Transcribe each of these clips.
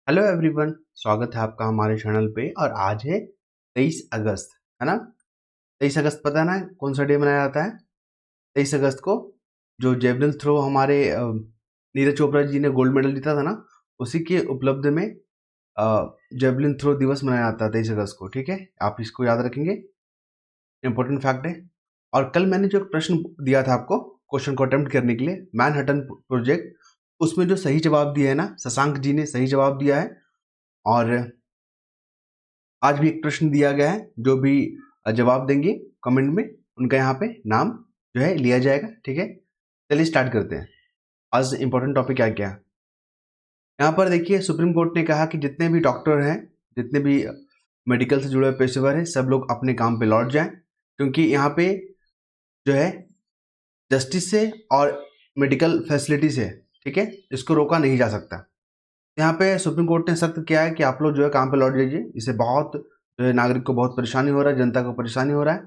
Hello everyone, स्वागत है आपका हमारे चैनल पे। और आज है 23 अगस्त, है ना। 23 अगस्त पता है ना कौन सा डे मनाया जाता है? 23 अगस्त को जो जेवलिन थ्रो हमारे नीरज चोपड़ा जी ने गोल्ड मेडल जीता था ना, उसी के उपलब्ध में जेवलिन थ्रो दिवस मनाया जाता है 23 अगस्त को। ठीक है, आप इसको याद रखेंगे, इंपॉर्टेंट फैक्ट है। और कल मैंने जो प्रश्न दिया था आपको, क्वेश्चन को अटेम्प्ट करने के लिए, मैनहट्टन प्रोजेक्ट, उसमें जो सही जवाब दिया है ना, शशांक जी ने सही जवाब दिया है। और आज भी एक प्रश्न दिया गया है, जो भी जवाब देंगे कमेंट में उनका यहाँ पे नाम जो है लिया जाएगा। ठीक है, चलिए स्टार्ट करते हैं। आज इंपॉर्टेंट टॉपिक क्या क्या है यहाँ पर देखिए। सुप्रीम कोर्ट ने कहा कि जितने भी डॉक्टर हैं, जितने भी मेडिकल से जुड़े हुए पेशेवर हैं, सब लोग अपने काम पे लौट जाएं, क्योंकि यहाँ पे जो है जस्टिस से और मेडिकल फैसिलिटी से, ठीक है, इसको रोका नहीं जा सकता। यहाँ पे सुप्रीम कोर्ट ने सख्त किया है कि आप लोग जो है काम पे लौट जाइए। इससे बहुत जो है नागरिक को बहुत परेशानी हो रहा है, जनता को परेशानी हो रहा है।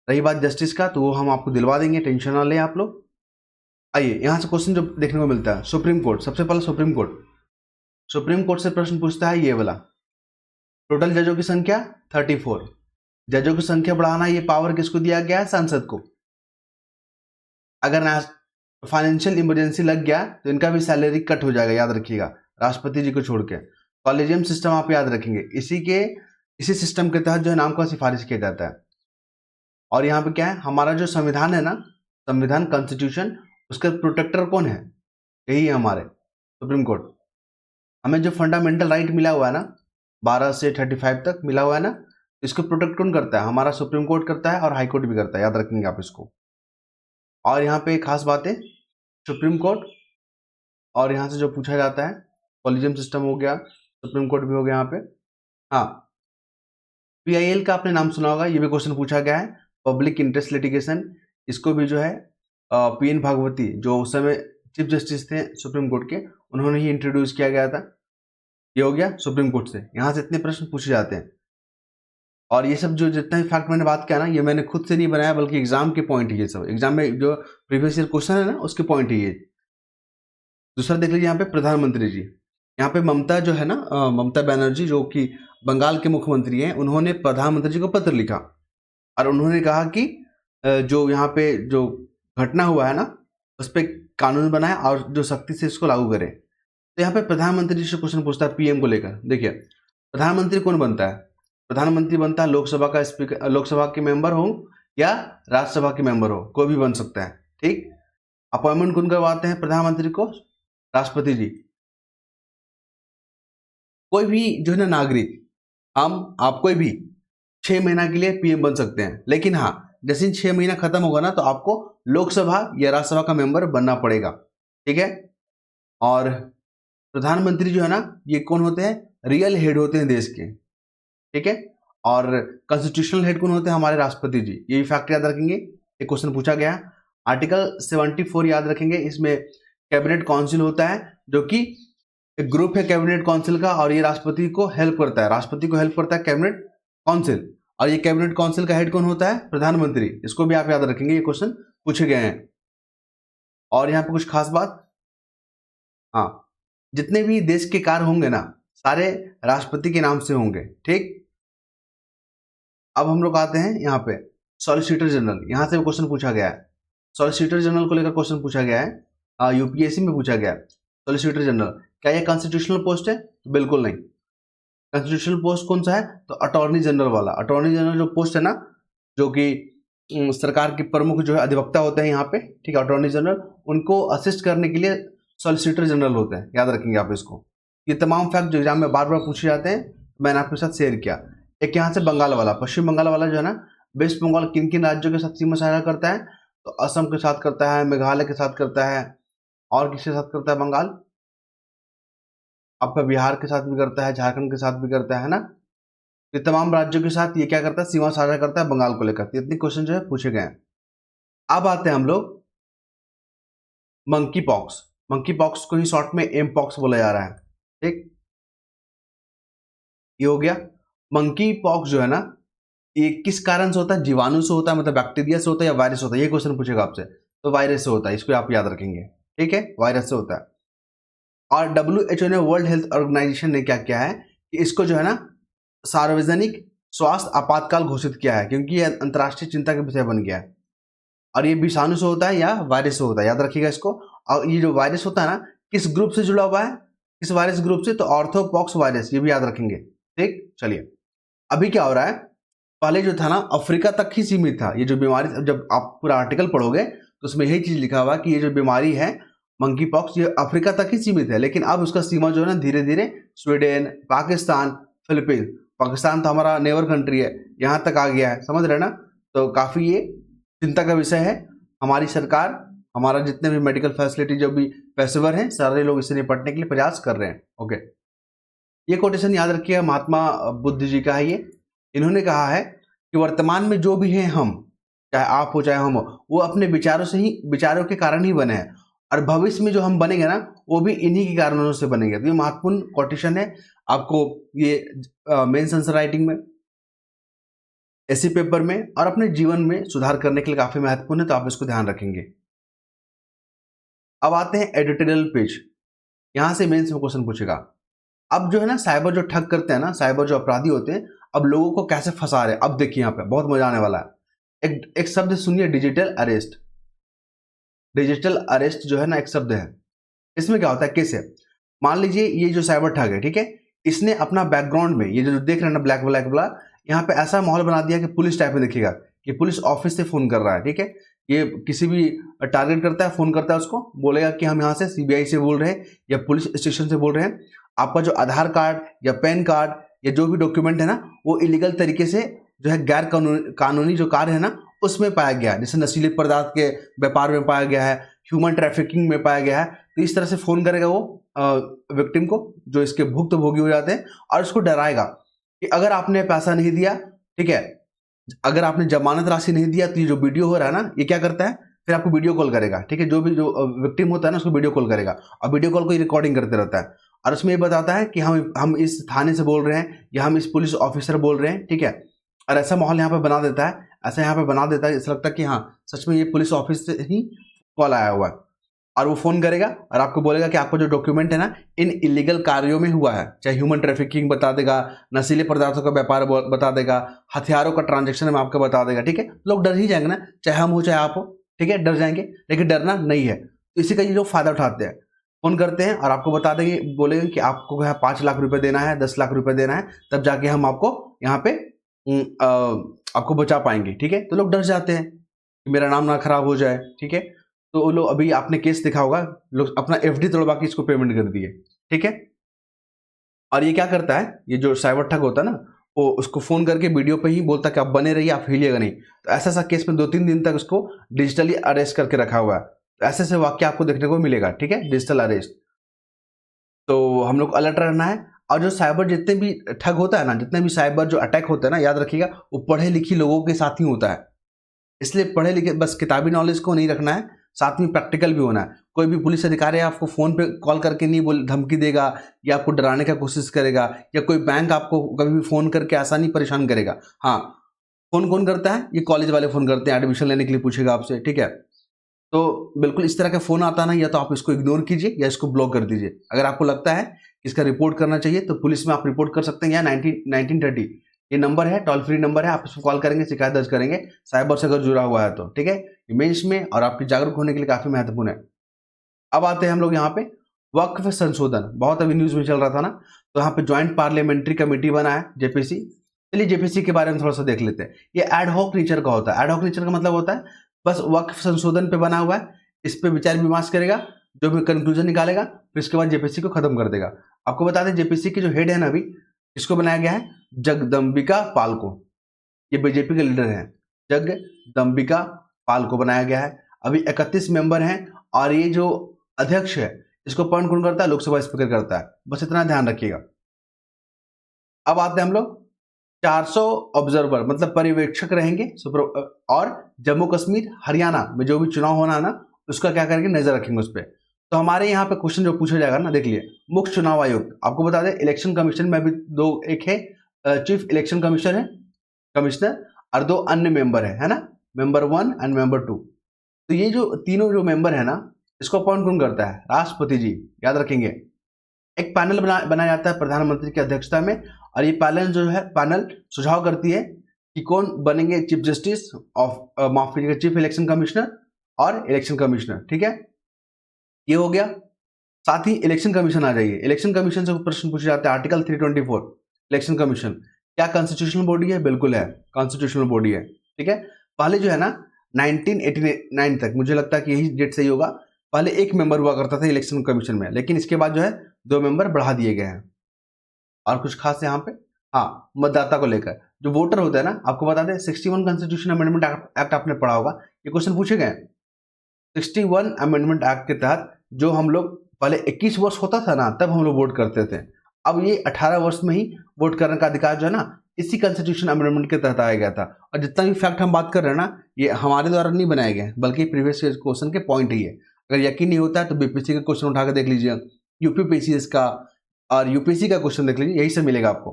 रही बात जस्टिस का, तो वो हम आपको दिलवा देंगे, टेंशन ना लें आप लोग। आइए यहाँ से क्वेश्चन जो देखने को मिलता है, सुप्रीम कोर्ट, सबसे पहले सुप्रीम कोर्ट से प्रश्न पूछता है ये वाला। टोटल जजों की संख्या 34। जजों की संख्या बढ़ाना, ये पावर किसको दिया गया है? सांसद को। अगर फाइनेंशियल इमरजेंसी लग गया तो इनका भी सैलरी कट हो जाएगा, याद रखिएगा, राष्ट्रपति जी को छोड़ के। कॉलेजियम सिस्टम आप याद रखेंगे, इसी सिस्टम के तहत जो है नाम का सिफारिश किया जाता है। और यहाँ पे क्या है, हमारा जो संविधान है ना, संविधान कॉन्स्टिट्यूशन, उसका प्रोटेक्टर कौन है? यही है हमारे सुप्रीम कोर्ट। हमें जो फंडामेंटल राइट मिला हुआ है ना, 12 से 35 तक मिला हुआ है ना, इसको प्रोटेक्ट कौन करता है? हमारा सुप्रीम कोर्ट करता है, और हाई कोर्ट भी करता है, याद रखेंगे आप इसको। और यहाँ पे खास बात है, सुप्रीम कोर्ट और यहाँ से जो पूछा जाता है, कॉलेजियम सिस्टम हो गया, सुप्रीम कोर्ट भी हो गया यहाँ पे। हाँ, पीआईएल का आपने नाम सुना होगा, ये भी क्वेश्चन पूछा गया है, पब्लिक इंटरेस्ट लिटिगेशन। इसको भी जो है पीएन भागवती, जो उस समय चीफ जस्टिस थे सुप्रीम कोर्ट के, उन्होंने ही इंट्रोड्यूस किया गया था। ये हो गया सुप्रीम कोर्ट से। यहाँ से इतने प्रश्न पूछे जाते हैं। और ये सब जो जितना भी फैक्ट मैंने बात किया ना, ये मैंने खुद से नहीं बनाया, बल्कि एग्जाम के पॉइंट है ये सब। एग्जाम में जो प्रीवियस ईयर क्वेश्चन है ना, उसके पॉइंट है ये। दूसरा देख लीजिए यहाँ पे प्रधानमंत्री जी। यहाँ पे ममता जो है ना, ममता बनर्जी, जो कि बंगाल के मुख्यमंत्री हैं, उन्होंने प्रधानमंत्री जी को पत्र लिखा और उन्होंने कहा कि जो यहाँ पे जो घटना हुआ है ना, उस पर कानून बनाए और जो सख्ती से इसको लागू करें। तो यहाँ पे प्रधानमंत्री जी से क्वेश्चन पूछता है पीएम को लेकर। देखिए, प्रधानमंत्री कौन बनता है? प्रधानमंत्री बनता है लोकसभा का स्पीकर, लोकसभा के मेंबर हो या राज्यसभा के मेंबर हो, कोई भी बन सकता है। ठीक, अपॉइंटमेंट कौन करवाते हैं प्रधानमंत्री को? राष्ट्रपति जी। कोई भी जो है ना नागरिक, आप कोई भी 6 महीना के लिए पीएम बन सकते हैं, लेकिन हाँ, जैसे 6 महीना खत्म होगा ना, तो आपको लोकसभा या राज्यसभा का मेंबर बनना पड़ेगा। ठीक है। और प्रधानमंत्री जो है ना, ये कौन होते हैं? रियल हेड होते हैं देश के। ठीक है। और कॉन्स्टिट्यूशनल हेड कौन होते हैं? हमारे राष्ट्रपति जी। ये भी फैक्ट याद रखेंगे, एक क्वेश्चन पूछा गया। आर्टिकल 74 याद रखेंगे, इसमें कैबिनेट काउंसिल होता है, जो कि एक ग्रुप है कैबिनेट काउंसिल का, और ये राष्ट्रपति को हेल्प करता है, कैबिनेट काउंसिल। और ये कैबिनेट काउंसिल का हेड कौन होता है? प्रधानमंत्री। इसको भी आप याद रखेंगे, ये क्वेश्चन पूछे गए हैं। और यहाँ पे कुछ खास बात, हाँ, जितने भी देश के कार्य होंगे ना, सारे राष्ट्रपति के नाम से होंगे। ठीक। अब हम लोग आते हैं यहाँ पे सॉलिसिटर जनरल। यहाँ से क्वेश्चन पूछा गया है, सॉलिसिटर जनरल को लेकर क्वेश्चन पूछा गया है, यूपीएससी में पूछा गया है। सॉलिसिटर जनरल क्या ये कॉन्स्टिट्यूशनल पोस्ट है? बिल्कुल नहीं। कॉन्स्टिट्यूशनल पोस्ट कौन सा है? तो अटॉर्नी जनरल वाला। अटॉर्नी जनरल जो पोस्ट है ना, जो कि सरकार के प्रमुख जो है अधिवक्ता होते हैं यहाँ पे, ठीक है, अटॉर्नी जनरल, उनको असिस्ट करने के लिए सॉलिसिटर जनरल होते हैं, याद रखेंगे आप इसको। ये तमाम फैक्ट जो एग्जाम में बार बार पूछे जाते हैं, मैंने आपके साथ शेयर किया। एक यहाँ से बंगाल वाला, पश्चिम बंगाल वाला जो है ना, वेस्ट बंगाल किन किन राज्यों के साथ सीमा साझा करता है? तो असम के साथ करता है, मेघालय के साथ करता है, और किसके साथ करता है? बंगाल आपका बिहार के साथ भी करता है, झारखंड के साथ भी करता है ना। ये तमाम राज्यों के साथ ये क्या करता है? सीमा साझा करता है बंगाल को लेकर। इतने क्वेश्चन जो है पूछे गए हैं। अब आते हैं हम लोग मंकी पॉक्स। मंकी पॉक्स को ही शॉर्ट में एम पॉक्स बोला जा रहा है। ठीक, ये हो गया। मंकी पॉक्स जो है ना, ये किस कारण से होता है? जीवाणु से होता है, मतलब बैक्टीरिया से होता है या वायरस होता है? ये क्वेश्चन पूछेगा आपसे, तो वायरस से होता है, इसको आप याद रखेंगे। ठीक है, वायरस से होता है। और WHO ने, वर्ल्ड हेल्थ ऑर्गेनाइजेशन ने क्या किया है कि इसको जो है ना सार्वजनिक स्वास्थ्य आपातकाल घोषित किया है, क्योंकि यह अंतर्राष्ट्रीय चिंता का विषय बन गया है। और ये विषाणु से होता है या वायरस से होता है, याद रखिएगा इसको। और ये जो वायरस होता है ना, किस ग्रुप से जुड़ा हुआ है, किस वायरस ग्रुप से, तो ऑर्थोपॉक्स वायरस, ये भी याद रखेंगे। ठीक, चलिए अभी क्या हो रहा है, पहले जो था ना अफ्रीका तक ही सीमित था ये जो बीमारी। जब आप पूरा आर्टिकल पढ़ोगे तो उसमें यही चीज लिखा हुआ कि ये जो बीमारी है मंकी पॉक्स, ये अफ्रीका तक ही सीमित है। लेकिन अब उसका सीमा जो है ना धीरे धीरे स्वीडन, पाकिस्तान, फिलीपींस, पाकिस्तान तो हमारा नेबर कंट्री है, यहाँ तक आ गया है, समझ रहे ना। तो काफी ये चिंता का विषय है। हमारी सरकार, हमारा जितने भी मेडिकल फैसिलिटी जो भी पेशेवर हैं, सारे लोग इससे निपटने के लिए प्रयास कर रहे हैं। ओके, ये कोटेशन याद रखिएगा, महात्मा बुद्ध जी का है ये। इन्होंने कहा है कि वर्तमान में जो भी हैं हम, चाहे आप हो चाहे हम हो, वो अपने विचारों से ही, विचारों के कारण ही बने हैं, और भविष्य में जो हम बनेंगे ना वो भी इन्हीं के कारणों से बनेंगे। तो ये महत्वपूर्ण कोटेशन है, आपको ये मेंस आंसर राइटिंग में, ऐसे पेपर में और अपने जीवन में सुधार करने के लिए काफी महत्वपूर्ण है, तो आप इसको ध्यान रखेंगे। अब आते हैं एडिटोरियल पेज, यहां से मेंस में क्वेश्चन पूछेगा। अब जो है ना साइबर जो ठग करते हैं ना, साइबर जो अपराधी होते हैं, अब लोगों को कैसे फंसा रहे हैं, अब देखिए यहाँ पे बहुत मजा आने वाला है। एक शब्द सुनिए, डिजिटल अरेस्ट। डिजिटल अरेस्ट जो है ना एक शब्द है, इसमें क्या होता है, कैसे, मान लीजिए ये जो साइबर ठग है, ठीक है, इसने अपना बैकग्राउंड में ये जो देख रहे हैं ना ब्लैक ब्लैक ब्लैक, यहाँ पे ऐसा माहौल बना दिया कि पुलिस टाइप में देखिएगा कि पुलिस ऑफिस से फोन कर रहा है। ठीक है, ये किसी भी टारगेट करता है, फोन करता है, उसको बोलेगा कि हम यहाँ से सीबीआई से बोल रहे हैं या पुलिस स्टेशन से बोल रहे हैं, आपका जो आधार कार्ड या पैन कार्ड या जो भी डॉक्यूमेंट है ना वो इलीगल तरीके से जो है गैर कानूनी जो कार्य है ना उसमें पाया गया है, जैसे नशीले पदार्थ के व्यापार में पाया गया है, ह्यूमन ट्रैफिकिंग में पाया गया है। तो इस तरह से फोन करेगा वो विक्टिम को, जो इसके भुक्तभोगी हो जाते हैं, और उसको डराएगा कि अगर आपने पैसा नहीं दिया, ठीक है, अगर आपने जमानत राशि नहीं दिया, तो ये जो वीडियो हो रहा है ना, ये क्या करता है, फिर आपको वीडियो कॉल करेगा। ठीक है, जो भी जो विक्टिम होता है ना उसको वीडियो कॉल करेगा, और वीडियो कॉल को रिकॉर्डिंग करते रहता है, और उसमें ये बताता है कि हम इस थाने से बोल रहे हैं या हम इस पुलिस ऑफिसर बोल रहे हैं। ठीक है, और ऐसा माहौल यहाँ पे बना देता है, ऐसा यहाँ पे बना देता है, ऐसा लगता है कि हाँ सच में ये पुलिस ऑफिस से ही कॉल आया हुआ है, और वो फोन करेगा और आपको बोलेगा कि आपका जो डॉक्यूमेंट है ना इन इलीगल कार्यों में हुआ है, चाहे ह्यूमन ट्रैफिकिंग बता देगा, नशीले पदार्थों का व्यापार बता देगा, हथियारों का ट्रांजैक्शन में आपको बता देगा। ठीक है, लोग डर ही जाएंगे ना, चाहे हम हो चाहे आप हो, ठीक है, डर जाएंगे, लेकिन डरना नहीं है। तो इसी का ये लोग फायदा उठाते हैं, फोन करते हैं और आपको बता देंगे, बोलेंगे कि आपको 5 लाख रुपए देना है, 10 लाख रुपए देना है, तब जाके हम आपको यहाँ पे आपको बचा पाएंगे। ठीक है, तो लोग डर जाते हैं कि मेरा नाम ना खराब हो जाए। ठीक है, तो लोग, अभी आपने केस देखा होगा, लोग अपना एफडी तोड़वा के इसको पेमेंट कर दिए। ठीक है, और ये क्या करता है, ये जो साइबर ठग होता है ना, वो उसको फोन करके वीडियो पे ही बोलता है कि आप बने रहिए, आप हिलिएगा नहीं। तो ऐसा ऐसा केस में 2-3 दिन तक उसको डिजिटली अरेस्ट करके रखा हुआ है। तो ऐसे ऐसे वाक्य आपको देखने को मिलेगा। ठीक है, डिजिटल अरेस्ट। तो हम लोग अलर्ट रहना है। और जो साइबर जितने भी ठग होता है ना, जितने भी साइबर जो अटैक होता है ना, याद रखिएगा वो पढ़े लिखी लोगों के साथ ही होता है। इसलिए पढ़े लिखे बस किताबी नॉलेज को नहीं रखना है, साथ में प्रैक्टिकल भी होना है। कोई भी पुलिस अधिकारी आपको फोन पे कॉल करके नहीं बोल धमकी देगा या आपको डराने का कोशिश करेगा, या कोई बैंक आपको कभी भी फोन करके आसानी परेशान करेगा। हाँ, फोन कौन करता है, ये कॉलेज वाले फोन करते हैं, एडमिशन लेने के लिए पूछेगा आपसे। ठीक है, तो बिल्कुल इस तरह का फोन आता ना, या तो आप इसको इग्नोर कीजिए या इसको ब्लॉक कर दीजिए। अगर आपको लगता है कि इसका रिपोर्ट करना चाहिए तो पुलिस में आप रिपोर्ट कर सकते हैं, या 1930 ये नंबर है, टोल फ्री नंबर है, आप इसको कॉल करेंगे, शिकायत दर्ज करेंगे, साइबर से अगर जुड़ा हुआ है तो। ठीक है, मेंस में और आपकी जागरूक होने के लिए काफी महत्वपूर्ण है। अब आते हैं हम लोग यहाँ पे वक्फ संशोधन, बहुत अभी न्यूज में चल रहा था ना, तो यहाँ पे ज्वाइंट पार्लियामेंट्री कमेटी बना है, जेपीसी। चलिए जेपीसी के बारे में थोड़ा सा देख लेते हैं। ये एडहॉक नेचर का होता है। एडहॉक नेचर का मतलब होता है बस वक्फ संशोधन पे बना हुआ है, इस पे विचार विमर्श करेगा, जो भी कंक्लूजन निकालेगा, फिर उसके बाद जेपीसी को खत्म कर देगा। आपको बता दें जेपीसी के जो हेड है ना, अभी इसको बनाया गया है जगदम्बिका पाल को, ये बीजेपी के लीडर हैं, जगदम्बिका पाल को बनाया गया है। अभी 31 मेंबर हैं, और ये जो अध्यक्ष है इसको अपॉइंट कौन करता है, लोकसभा स्पीकर करता है। बस इतना ध्यान रखिएगा। अब आते हैं हम लोग 400 ऑब्जर्वर मतलब पर्यवेक्षक रहेंगे, और जम्मू कश्मीर हरियाणा में जो भी चुनाव होना है ना उसका क्या करेंगे, नजर रखेंगे उस पर। तो हमारे यहाँ पे क्वेश्चन जो पूछा जाएगा ना, देख लिए, मुख्य चुनाव आयुक्त, आपको बता दें इलेक्शन कमीशन में भी एक है चीफ इलेक्शन कमीशन है, कमिश्नर, और 2 अन्य मेंबर है ना, मेंबर 1 एंड मेंबर 2। तो ये जो तीनों जो मेंबर है ना, इसको अपॉइंट कौन करता है, राष्ट्रपति जी, याद रखेंगे। एक पैनल बनाया जाता है प्रधानमंत्री की अध्यक्षता में, और ये पैनल सुझाव करती है कि कौन बनेंगे चीफ जस्टिस ऑफ माफ कीजिएगा चीफ इलेक्शन कमिश्नर और इलेक्शन कमिश्नर। ठीक है, ये हो गया। साथ ही इलेक्शन कमीशन आ जाइए। इलेक्शन कमीशन से प्रश्न पूछे जाते हैं। आर्टिकल 324 इलेक्शन कमीशन क्या कॉन्स्टिट्यूशनल बॉडी है? बिल्कुल है, कॉन्स्टिट्यूशनल बॉडी है। ठीक है, पहले जो है ना 1989 तक, मुझे लगता है कि यही डेट सही होगा, पहले एक मेंबर हुआ करता था इलेक्शन कमीशन में, लेकिन इसके बाद जो है 2 मेंबर बढ़ा दिए गए हैं। और कुछ खास यहाँ पे, हाँ, मतदाता को लेकर जो वोटर होता है ना, आपको बता दें 61 कॉन्स्टिट्यूशन अमेंडमेंट एक्ट आपने पढ़ा होगा, ये क्वेश्चन पूछे गए। 61 अमेंडमेंट एक्ट के तहत जो हम लोग पहले 21 वर्ष होता था ना, तब हम लोग वोट करते थे, अब ये 18 वर्ष में ही वोट करने का अधिकार जो है ना, इसी कॉन्स्टिट्यूशन अमेंडमेंट के तहत आया गया था। और जितना भी फैक्ट हम बात कर रहे हैं ना, ये हमारे द्वारा नहीं बनाए गए, बल्कि प्रीवियस क्वेश्चन के पॉइंट ही है। अगर यकीन नहीं होता है तो बीपीएससी का क्वेश्चन उठा कर देख लीजिए, यूपीपीसीएस का और यूपीएससी का क्वेश्चन देख लीजिए, यही से मिलेगा आपको।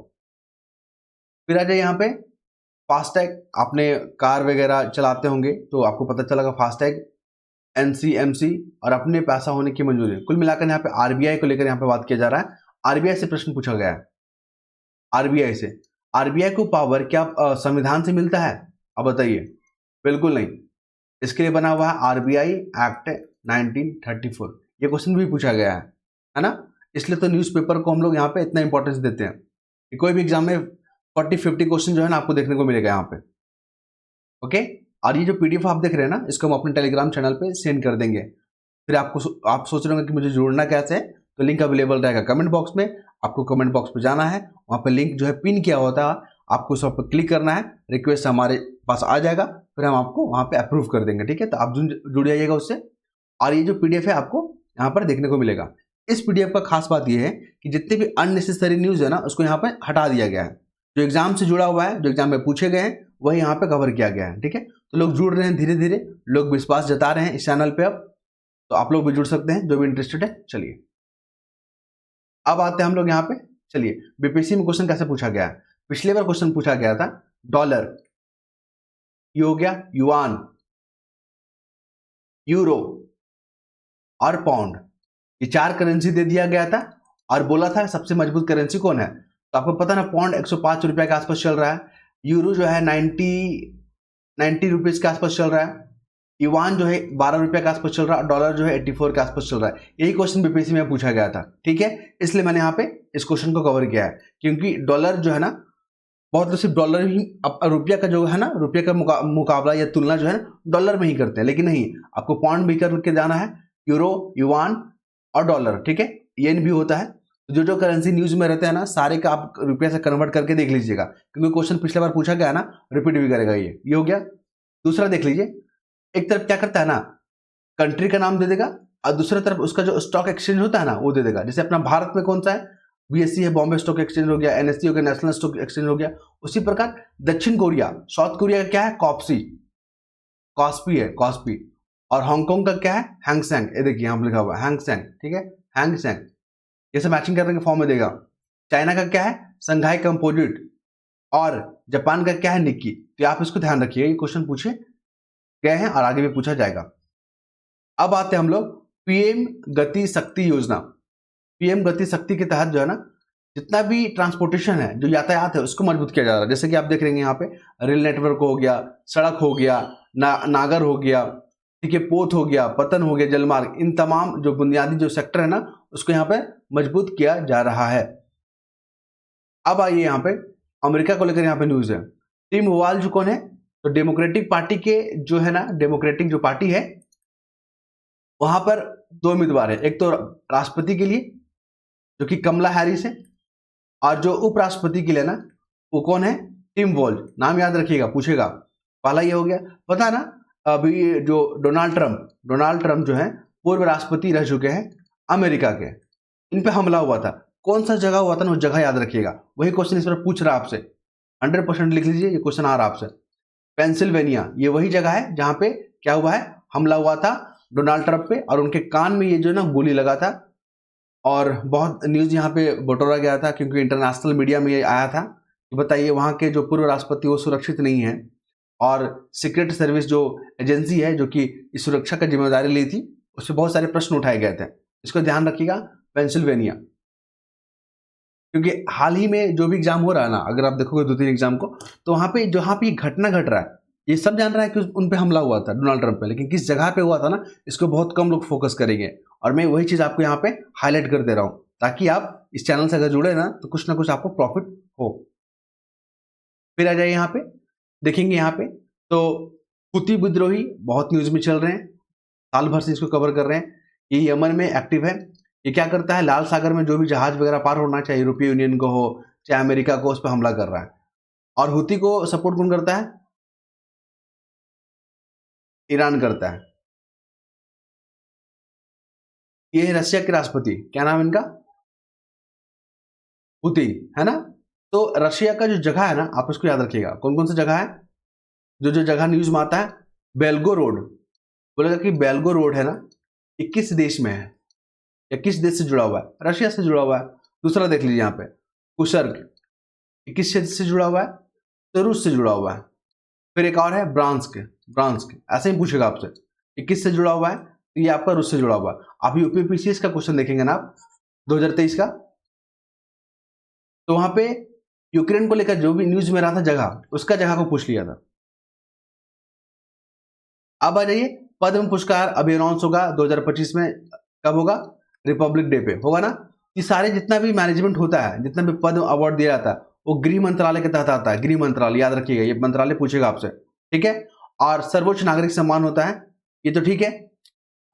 फिर आ जाए यहाँ पे फास्टैग। आपने कार वगैरह चलाते होंगे तो आपको पता चलेगा फास्टैग, एनसीएमसी और अपने पैसा होने की मंजूरी। कुल मिलाकर यहाँ पे आरबीआई को लेकर यहाँ पे बात किया जा रहा है। आरबीआई से प्रश्न पूछा गया है। आरबीआई को पावर क्या संविधान से मिलता है? अब बताइए। बिल्कुल नहीं, इसके लिए बना हुआ है आरबीआई एक्ट 1934। ये क्वेश्चन भी पूछा गया है ना, इसलिए तो न्यूज़पेपर को हम लोग यहाँ पे इतना इंपॉर्टेंस देते हैं कि कोई भी एग्जाम में 40-50 क्वेश्चन जो है ना आपको देखने को मिलेगा यहाँ पे। ओके, और ये जो पीडीएफ आप देख रहे हैं ना, इसको हम अपने टेलीग्राम चैनल पे सेंड कर देंगे। फिर आप सोच रहे होंगे कि मुझे जोड़ना कैसे है, तो लिंक अवेलेबल रहेगा कमेंट बॉक्स में। आपको कमेंट बॉक्स पे जाना है, वहाँ पे लिंक जो है पिन किया होता है, आपको उस पर क्लिक करना है, रिक्वेस्ट हमारे पास आ जाएगा, फिर हम आपको वहाँ पे अप्रूव कर देंगे। ठीक है, तो आप जुड़ जाइएगा उससे। और ये जो पीडीएफ है आपको यहाँ पर देखने को मिलेगा। इस पीडीएफ का खास बात यह है कि जितने भी अननेसेसरी न्यूज़ है ना, उसको यहाँ पर हटा दिया गया है। जो एग्जाम से जुड़ा हुआ है, जो एग्जाम में पूछे गए हैं, वही यहाँ पे कवर किया गया है। ठीक है, तो लोग जुड़ रहे हैं धीरे धीरे, लोग विश्वास जता रहे हैं इस चैनल पे। अब तो आप लोग भी जुड़ सकते हैं जो भी इंटरेस्टेड है। चलिए अब आते हैं हम लोग यहाँ पे। चलिए, बीपीएससी में क्वेश्चन कैसे पूछा गया है। पिछले बार क्वेश्चन पूछा गया था डॉलर, ये हो गया युआन, यूरो और पाउंड, ये 4 करेंसी दे दिया गया था और बोला था सबसे मजबूत करेंसी कौन है। तो आपको पता ना, पाउंड 105 रुपये के आसपास चल रहा है, यूरो जो है 90 रुपीज के आसपास चल रहा है, युआन जो है 12 रुपये के आसपास चल रहा है, डॉलर जो है 84 के आसपास चल रहा है। यही क्वेश्चन बीपीएससी में पूछा गया था। ठीक है, इसलिए मैंने यहाँ पे इस क्वेश्चन को कवर किया है, क्योंकि डॉलर जो है ना, बहुत लोग सिर्फ डॉलर ही, रुपया का जो है ना, रुपये का मुकाबला या तुलना जो है ना डॉलर में ही करते हैं, लेकिन नहीं, आपको पाउंड भी करके जाना है, यूरो, युआन और डॉलर। ठीक है, येन भी होता है। जो जो करेंसी न्यूज में रहते हैं ना, सारे का आप रुपये से कन्वर्ट करके देख लीजिएगा, क्योंकि क्वेश्चन पिछले बार पूछा गया ना, रिपीट भी करेगा। ये हो गया। दूसरा देख लीजिए, एक तरफ क्या करता है ना, कंट्री का नाम दे देगा, और दूसरी तरफ उसका जो स्टॉक एक्सचेंज होता है ना, वो दे देगा। जैसे अपना भारत में कौन सा है, बीएससी है, बॉम्बे स्टॉक एक्सचेंज हो गया, एनएससी हो गया, नेशनल स्टॉक एक्सचेंज हो गया। उसी प्रकार दक्षिण कोरिया, साउथ कोरिया का क्या है, कॉस्पी है, कॉस्पी। और हांगकांग का क्या है, हैंगसेंग। ये देखिए यहाँ पर लिखा हुआ है हैंगसेंग। ठीक है, हैंगसेंग, ये सब मैचिंग करने के फॉर्म में देगा। चाइना का क्या है, संघाई कंपोजिट। और जापान का क्या है, निक्की। तो आप इसको ध्यान रखिए, ये क्वेश्चन पूछे गए हैं और आगे भी पूछा जाएगा। अब आते हैं हम लोग पीएम गति शक्ति योजना। पीएम गति शक्ति के तहत जो है ना, जितना भी ट्रांसपोर्टेशन है, जो यातायात है, उसको मजबूत किया जा रहा है। जैसे कि आप देख रहे हैं यहाँ पे, रेल नेटवर्क हो गया, सड़क हो गया, नागर हो गया, ठीक है, पोत हो गया, पतन हो गया, जलमार्ग, इन तमाम जो बुनियादी जो सेक्टर है ना, उसको यहाँ पे मजबूत किया जा रहा है। अब आइए यहाँ पे अमेरिका को लेकर यहाँ पे न्यूज है। टिम वाल्ज कौन है, तो डेमोक्रेटिक पार्टी के जो है ना, डेमोक्रेटिक जो पार्टी है, वहां पर 2 उम्मीदवार है। एक तो राष्ट्रपति के लिए जो कि कमला हैरिस है, और जो उपराष्ट्रपति के लिए ना, वो कौन है, टिम वॉल्ज। नाम याद रखिएगा, पूछेगा। पहला ये हो गया। पता है ना, अभी जो डोनाल्ड ट्रंप जो है पूर्व राष्ट्रपति रह चुके हैं अमेरिका के, इन पे हमला हुआ था। कौन सा जगह हुआ था ना, वो जगह याद रखिएगा। वही क्वेश्चन इस पर पूछ रहा है आपसे, 100% लिख लीजिए, ये क्वेश्चन आ रहा है आपसे। पेंसिल्वेनिया, ये वही जगह है जहां पे क्या हुआ है, हमला हुआ था डोनाल्ड ट्रंप पे, और उनके कान में ये जो ना गोली लगा था। और बहुत न्यूज यहाँ पे बटोरा गया था, क्योंकि इंटरनेशनल मीडिया में ये आया था कि बताइए वहाँ के जो पूर्व राष्ट्रपति वो सुरक्षित नहीं है, और सीक्रेट सर्विस जो एजेंसी है जो कि इस सुरक्षा की जिम्मेदारी ली थी, उससे बहुत सारे प्रश्न उठाए गए थे। इसको ध्यान रखिएगा, पेंसिल्वेनिया। क्योंकि हाल ही में जो भी एग्जाम हो रहा है ना, अगर आप देखोगे 2-3 एग्जाम को, तो वहाँ पे जहाँ पे घटना घट रहा है, ये सब जान रहा है कि उन पे हमला हुआ था डोनाल्ड ट्रंप पे, लेकिन किस जगह पे हुआ था ना, इसको बहुत कम लोग फोकस करेंगे। और मैं वही चीज़ आपको यहाँ पे हाईलाइट कर दे रहा हूँ, ताकि आप इस चैनल से अगर जुड़े ना तो कुछ आपको प्रॉफिट हो। फिर आ जाइए यहाँ पे, देखेंगे यहाँ पे तो हुती विद्रोही बहुत न्यूज़ में चल रहे हैं, साल भर से इसको कवर कर रहे हैं। ये यमन में एक्टिव है। ये क्या करता है, लाल सागर में जो भी जहाज वगैरह पार होना, चाहे यूरोपीय यूनियन को हो चाहे अमेरिका को, उस पर हमला कर रहा है। और हुती को सपोर्ट कौन करता है? ईरान करता है। ये है रशिया के राष्ट्रपति, क्या नाम है इनका? हुती, है ना। तो रशिया का जो जगह है ना, आप उसको याद रखिएगा, कौन कौन सी जगह है, जो जो जगह न्यूज में आता है। बेल्गो रोड, बोलेगा कि बेल्गो रोड है ना, ये किस देश में है या किस देश से जुड़ा हुआ है? रशिया से जुड़ा हुआ है। दूसरा देख लीजिए यहाँ पे, कुशर्क, किस क्षेत्र से जुड़ा हुआ है? तो रूस से जुड़ा हुआ है। फिर एक और है ब्रांस्क, ब्रांस्क ऐसे ही पूछेगा आपसे, ये किस से जुड़ा हुआ है? तो ये आपका रूस से जुड़ा हुआ है। आप यूपीपीसीएस का क्वेश्चन देखेंगे ना आप 2023 का, तो वहां पे यूक्रेन को लेकर जो भी न्यूज में रहा था जगह, उसका जगह को पूछ लिया था। अब आ जाइए, पद्म पुरस्कार अभी अनाउंस होगा 2025 में। कब होगा? रिपब्लिक डे पे होगा ना। ये सारे जितना भी मैनेजमेंट होता है, जितना भी पद्म अवार्ड दिया जाता है, वो गृह मंत्रालय के तहत आता है। गृह मंत्रालय याद रखिएगा, ये मंत्रालय पूछेगा आपसे, ठीक है। और सर्वोच्च नागरिक सम्मान होता है, ये तो ठीक है।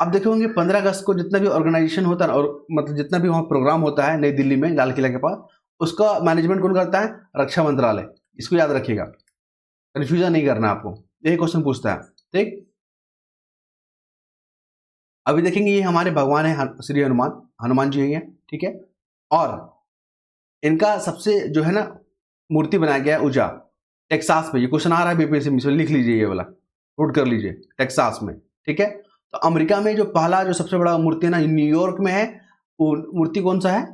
अब देखे होंगे 15 अगस्त को जितना भी ऑर्गेनाइजेशन होता है, और मतलब जितना भी वहाँ प्रोग्राम होता है नई दिल्ली में लाल किला के पास, उसका मैनेजमेंट कौन करता है? रक्षा मंत्रालय। इसको याद रखिएगा, कन्फ्यूजन नहीं करना आपको, यही क्वेश्चन पूछता है, ठीक। अभी देखेंगे ये हमारे भगवान है श्री हनुमान, हनुमान जी हैं, ठीक है। और इनका सबसे जो है ना मूर्ति बनाया गया है उजा, टेक्सास में। ये क्वेश्चन आ रहा है बीपीएससी में, लिख लीजिए, ये वाला नोट कर लीजिए, टेक्सास में, ठीक है। तो अमेरिका में जो पहला जो सबसे बड़ा मूर्ति है ना, न्यूयॉर्क में है। वो मूर्ति कौन सा है?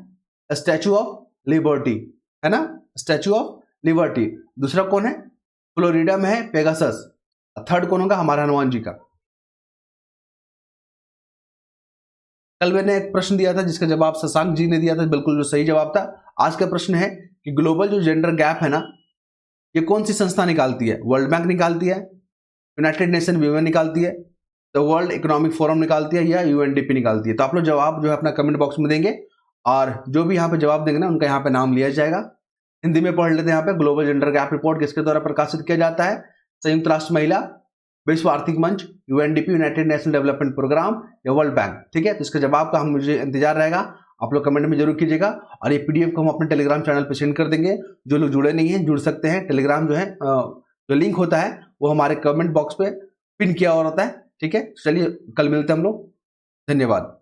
स्टैचू ऑफ लिबर्टी, है ना, स्टैचू ऑफ लिबर्टी। दूसरा कौन है? फ्लोरिडा में है, पेगासस। थर्ड कौन होगा? हमारा हनुमान जी का। कल मैंने एक प्रश्न दिया था जिसका जवाब शशांक जी ने दिया था, बिल्कुल जो सही जवाब था। आज का प्रश्न है कि ग्लोबल जो जेंडर गैप है ना, ये कौन सी संस्था निकालती है? वर्ल्ड बैंक निकालती है, यूनाइटेड नेशन वीमेन निकालती है, द वर्ल्ड इकोनॉमिक फोरम निकालती है, या यूएनडीपी निकालती है? तो आप लोग जवाब जो है अपना कमेंट बॉक्स में देंगे, और जो भी यहाँ पे जवाब देंगे ना, उनका यहाँ पे नाम लिया जाएगा। हिंदी में पढ़ लेते हैं। यहाँ पे ग्लोबल जेंडर गैप रिपोर्ट किसके द्वारा प्रकाशित किया जाता है? संयुक्त राष्ट्र महिला, विश्व आर्थिक मंच, UNDP, united national development program, या वर्ल्ड बैंक, ठीक है। तो इसके जवाब का हम मुझे इंतजार रहेगा, आप लोग कमेंट में जरूर कीजिएगा। और ये पीडीएफ को हम अपने टेलीग्राम चैनल पर सेंड कर देंगे। जो लोग जुड़े नहीं हैं जुड़ सकते हैं। टेलीग्राम जो है जो लिंक होता है वो हमारे कमेंट बॉक्स पे पिन किया हुआ होता है, ठीक है। चलिए कल मिलते हैं हम लोग, धन्यवाद।